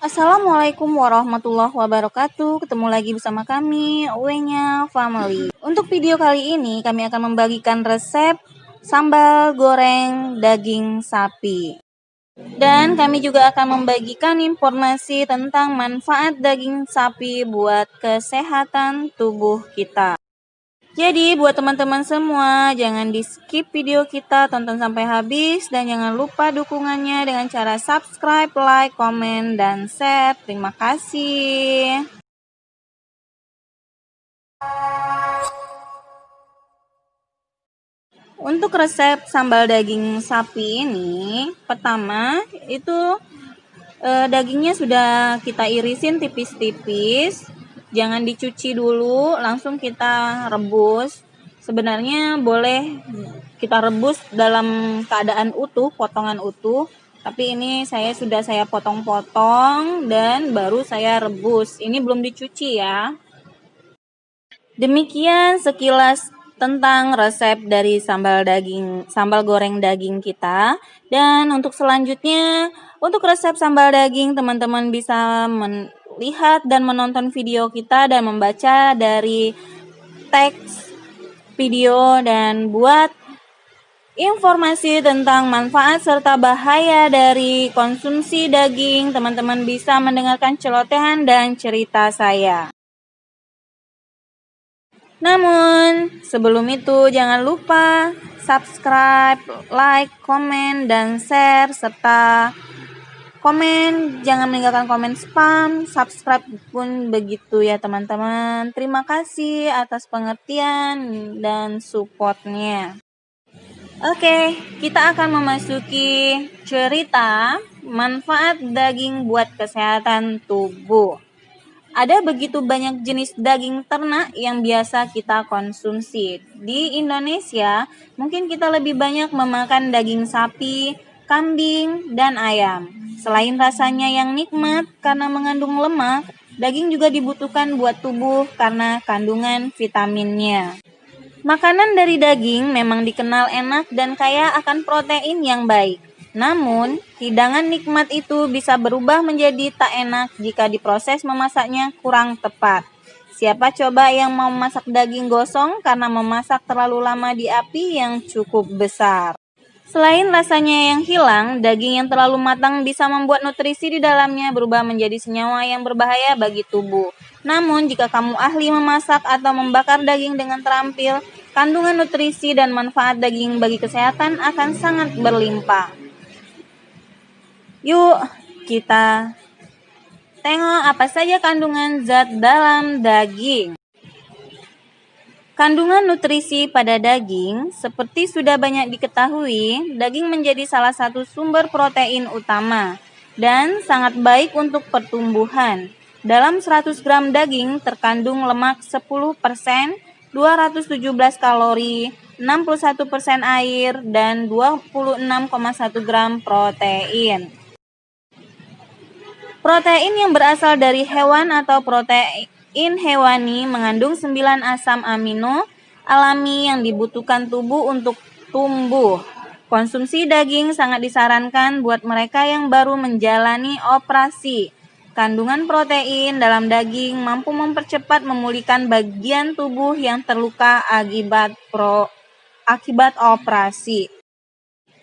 Assalamualaikum warahmatullahi wabarakatuh. Ketemu lagi bersama kami, Uenya Family. Untuk video kali ini, kami akan membagikan resep sambal goreng daging sapi. Dan kami juga akan membagikan informasi tentang manfaat daging sapi buat kesehatan tubuh kita. Jadi buat teman-teman semua, jangan di skip video kita, tonton sampai habis. Dan jangan lupa dukungannya dengan cara subscribe, like, komen, dan share. Terima kasih. Untuk resep sambal daging sapi ini, pertama itu dagingnya sudah kita irisin tipis-tipis. Jangan dicuci dulu, langsung kita rebus. Sebenarnya boleh kita rebus dalam keadaan utuh, potongan utuh. Tapi ini saya potong-potong dan baru saya rebus. Ini belum dicuci ya. Demikian sekilas tentang resep dari sambal goreng daging kita. Dan untuk selanjutnya, untuk resep sambal daging, teman-teman bisa melihat dan menonton video kita dan membaca dari teks video. Dan buat informasi tentang manfaat serta bahaya dari konsumsi daging, teman-teman bisa mendengarkan celotehan dan cerita saya. Namun, sebelum itu jangan lupa subscribe, like, komen, dan share, serta komen, jangan meninggalkan komen spam, subscribe pun begitu ya teman-teman. Terima kasih atas pengertian dan supportnya. Oke, kita akan memasuki cerita manfaat daging buat kesehatan tubuh. Ada begitu banyak jenis daging ternak yang biasa kita konsumsi. Di Indonesia, mungkin kita lebih banyak memakan daging sapi, kambing, dan ayam. Selain rasanya yang nikmat karena mengandung lemak, daging juga dibutuhkan buat tubuh karena kandungan vitaminnya. Makanan dari daging memang dikenal enak dan kaya akan protein yang baik. Namun, hidangan nikmat itu bisa berubah menjadi tak enak jika diproses memasaknya kurang tepat. Siapa coba yang mau masak daging gosong karena memasak terlalu lama di api yang cukup besar? Selain rasanya yang hilang, daging yang terlalu matang bisa membuat nutrisi di dalamnya berubah menjadi senyawa yang berbahaya bagi tubuh. Namun, jika kamu ahli memasak atau membakar daging dengan terampil, kandungan nutrisi dan manfaat daging bagi kesehatan akan sangat berlimpah. Yuk, kita tengok apa saja kandungan zat dalam daging. Kandungan nutrisi pada daging, seperti sudah banyak diketahui, daging menjadi salah satu sumber protein utama dan sangat baik untuk pertumbuhan. Dalam 100 gram daging terkandung lemak 10%, 217 kalori, 61% air, dan 26,1 gram protein. Protein yang berasal dari hewan atau protein hewani mengandung 9 asam amino alami yang dibutuhkan tubuh untuk tumbuh. Konsumsi daging sangat disarankan buat mereka yang baru menjalani operasi. Kandungan protein dalam daging mampu mempercepat memulihkan bagian tubuh yang terluka akibat operasi.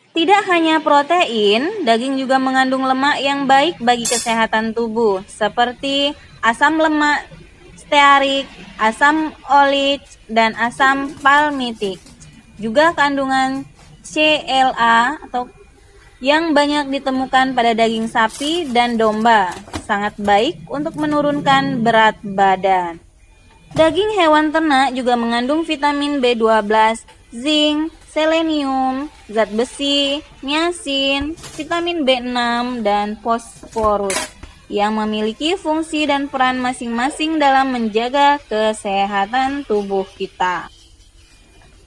Tidak hanya protein, daging juga mengandung lemak yang baik bagi kesehatan tubuh, seperti asam lemak stearik, asam oleic, dan asam palmitik. Juga kandungan CLA atau yang banyak ditemukan pada daging sapi dan domba, sangat baik untuk menurunkan berat badan. Daging hewan ternak juga mengandung vitamin B12, zinc, selenium, zat besi, niacin, vitamin B6, dan fosforus yang memiliki fungsi dan peran masing-masing dalam menjaga kesehatan tubuh kita.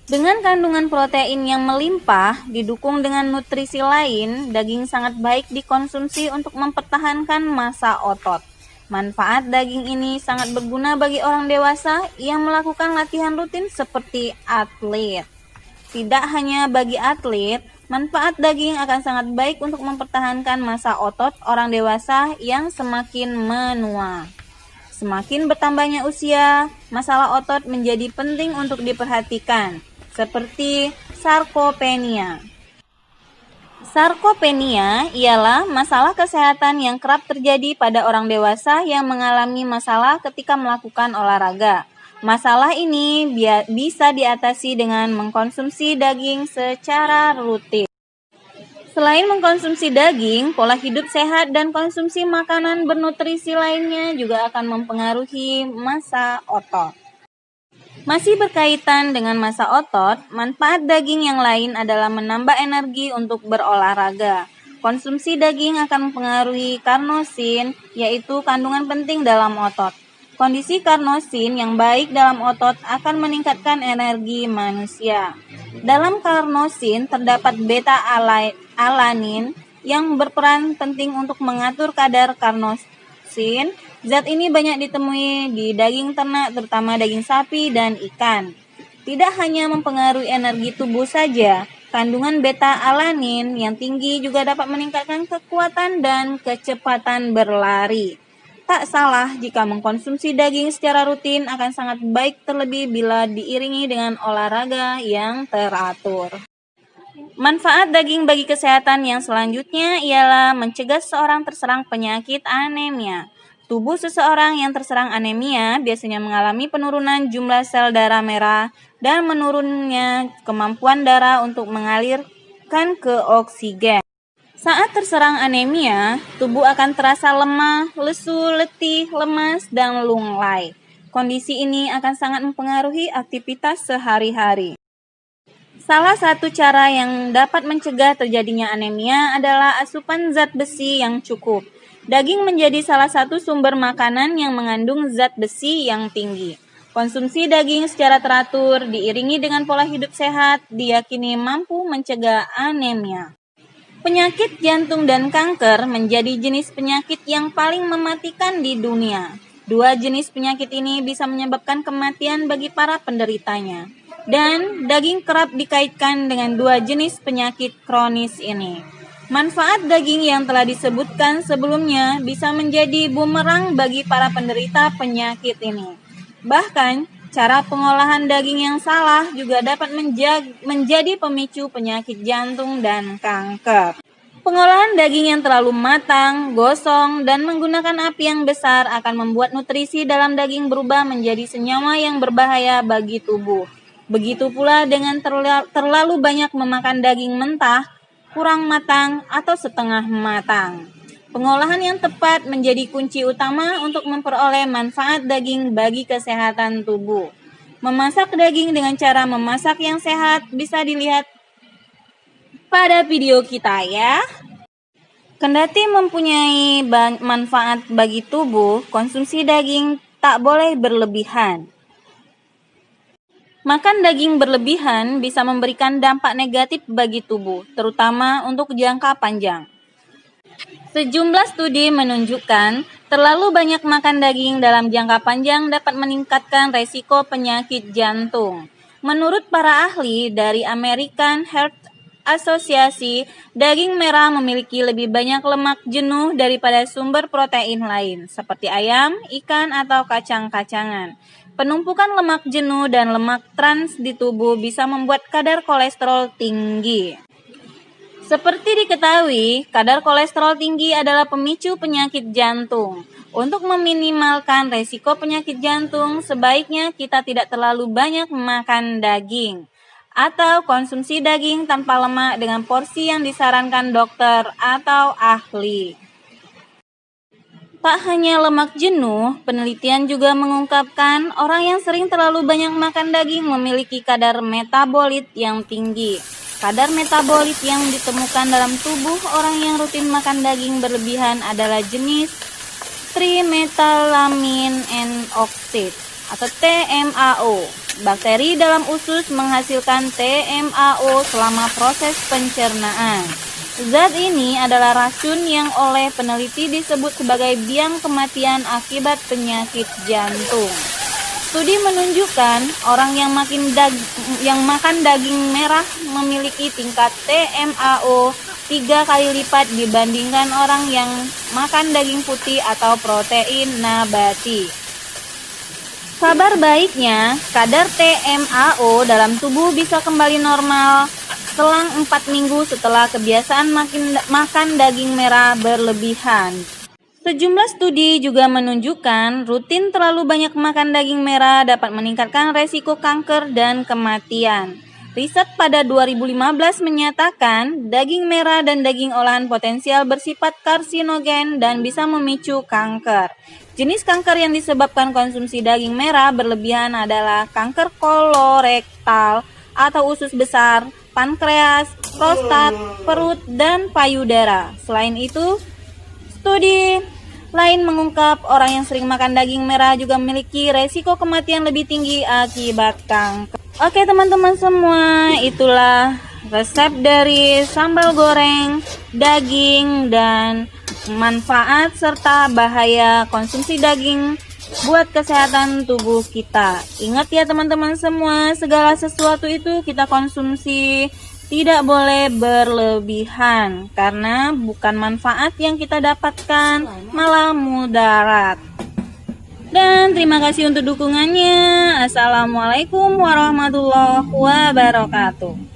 Dengan kandungan protein yang melimpah, didukung dengan nutrisi lain, daging sangat baik dikonsumsi untuk mempertahankan massa otot. Manfaat daging ini sangat berguna bagi orang dewasa yang melakukan latihan rutin seperti atlet. Tidak hanya bagi atlet, Manfaat daging akan sangat baik untuk mempertahankan massa otot orang dewasa yang semakin menua. Semakin bertambahnya usia, masalah otot menjadi penting untuk diperhatikan, seperti sarkopenia. Sarkopenia ialah masalah kesehatan yang kerap terjadi pada orang dewasa yang mengalami masalah ketika melakukan olahraga. Masalah ini bisa diatasi dengan mengkonsumsi daging secara rutin. Selain mengkonsumsi daging, pola hidup sehat dan konsumsi makanan bernutrisi lainnya juga akan mempengaruhi massa otot. Masih berkaitan dengan massa otot, manfaat daging yang lain adalah menambah energi untuk berolahraga. Konsumsi daging akan mempengaruhi karnosin, yaitu kandungan penting dalam otot. Kondisi karnosin yang baik dalam otot akan meningkatkan energi manusia. Dalam karnosin terdapat beta-alanin yang berperan penting untuk mengatur kadar karnosin. Zat ini banyak ditemui di daging ternak, terutama daging sapi dan ikan. Tidak hanya mempengaruhi energi tubuh saja, kandungan beta-alanin yang tinggi juga dapat meningkatkan kekuatan dan kecepatan berlari. Tak salah jika mengkonsumsi daging secara rutin akan sangat baik, terlebih bila diiringi dengan olahraga yang teratur. Manfaat daging bagi kesehatan yang selanjutnya ialah mencegah seseorang terserang penyakit anemia. Tubuh seseorang yang terserang anemia biasanya mengalami penurunan jumlah sel darah merah dan menurunnya kemampuan darah untuk mengalirkan ke oksigen. Saat terserang anemia, tubuh akan terasa lemah, lesu, letih, lemas, dan lunglai. Kondisi ini akan sangat mempengaruhi aktivitas sehari-hari. Salah satu cara yang dapat mencegah terjadinya anemia adalah asupan zat besi yang cukup. Daging menjadi salah satu sumber makanan yang mengandung zat besi yang tinggi. Konsumsi daging secara teratur diiringi dengan pola hidup sehat diyakini mampu mencegah anemia. Penyakit jantung dan kanker menjadi jenis penyakit yang paling mematikan di dunia. Dua jenis penyakit ini bisa menyebabkan kematian bagi para penderitanya. Dan daging kerap dikaitkan dengan dua jenis penyakit kronis ini. Manfaat daging yang telah disebutkan sebelumnya bisa menjadi bumerang bagi para penderita penyakit ini. Bahkan, cara pengolahan daging yang salah juga dapat menjadi pemicu penyakit jantung dan kanker. Pengolahan daging yang terlalu matang, gosong, dan menggunakan api yang besar akan membuat nutrisi dalam daging berubah menjadi senyawa yang berbahaya bagi tubuh. Begitu pula dengan terlalu banyak memakan daging mentah, kurang matang, atau setengah matang. Pengolahan yang tepat menjadi kunci utama untuk memperoleh manfaat daging bagi kesehatan tubuh. Memasak daging dengan cara memasak yang sehat bisa dilihat pada video kita ya. Kendati mempunyai manfaat bagi tubuh, konsumsi daging tak boleh berlebihan. Makan daging berlebihan bisa memberikan dampak negatif bagi tubuh, terutama untuk jangka panjang. Sejumlah studi menunjukkan terlalu banyak makan daging dalam jangka panjang dapat meningkatkan resiko penyakit jantung. Menurut para ahli dari American Heart Association, daging merah memiliki lebih banyak lemak jenuh daripada sumber protein lain, seperti ayam, ikan, atau kacang-kacangan. Penumpukan lemak jenuh dan lemak trans di tubuh bisa membuat kadar kolesterol tinggi. Seperti diketahui, kadar kolesterol tinggi adalah pemicu penyakit jantung. Untuk meminimalkan resiko penyakit jantung, sebaiknya kita tidak terlalu banyak makan daging atau konsumsi daging tanpa lemak dengan porsi yang disarankan dokter atau ahli. Tak hanya lemak jenuh, penelitian juga mengungkapkan orang yang sering terlalu banyak makan daging memiliki kadar metabolit yang tinggi. Kadar metabolit yang ditemukan dalam tubuh orang yang rutin makan daging berlebihan adalah jenis trimethylamine N-oxide atau TMAO. Bakteri dalam usus menghasilkan TMAO selama proses pencernaan. Zat ini adalah racun yang oleh peneliti disebut sebagai biang kematian akibat penyakit jantung. Studi menunjukkan orang yang makan daging merah memiliki tingkat TMAO 3 kali lipat dibandingkan orang yang makan daging putih atau protein nabati. Kabar baiknya, kadar TMAO dalam tubuh bisa kembali normal selang 4 minggu setelah kebiasaan makan daging merah berlebihan. Sejumlah studi juga menunjukkan rutin terlalu banyak makan daging merah dapat meningkatkan resiko kanker dan kematian. Riset pada 2015 menyatakan daging merah dan daging olahan potensial bersifat karsinogen dan bisa memicu kanker. Jenis kanker yang disebabkan konsumsi daging merah berlebihan adalah kanker kolorektal atau usus besar, pankreas, prostat, perut, dan payudara. Selain itu, studi lain mengungkap orang yang sering makan daging merah juga memiliki resiko kematian lebih tinggi akibat kanker. Oke teman-teman semua, itulah resep dari sambal goreng daging dan manfaat serta bahaya konsumsi daging buat kesehatan tubuh kita. Ingat ya teman-teman semua, segala sesuatu itu kita konsumsi tidak boleh berlebihan, karena bukan manfaat yang kita dapatkan, malah mudarat. Dan terima kasih untuk dukungannya. Assalamualaikum warahmatullahi wabarakatuh.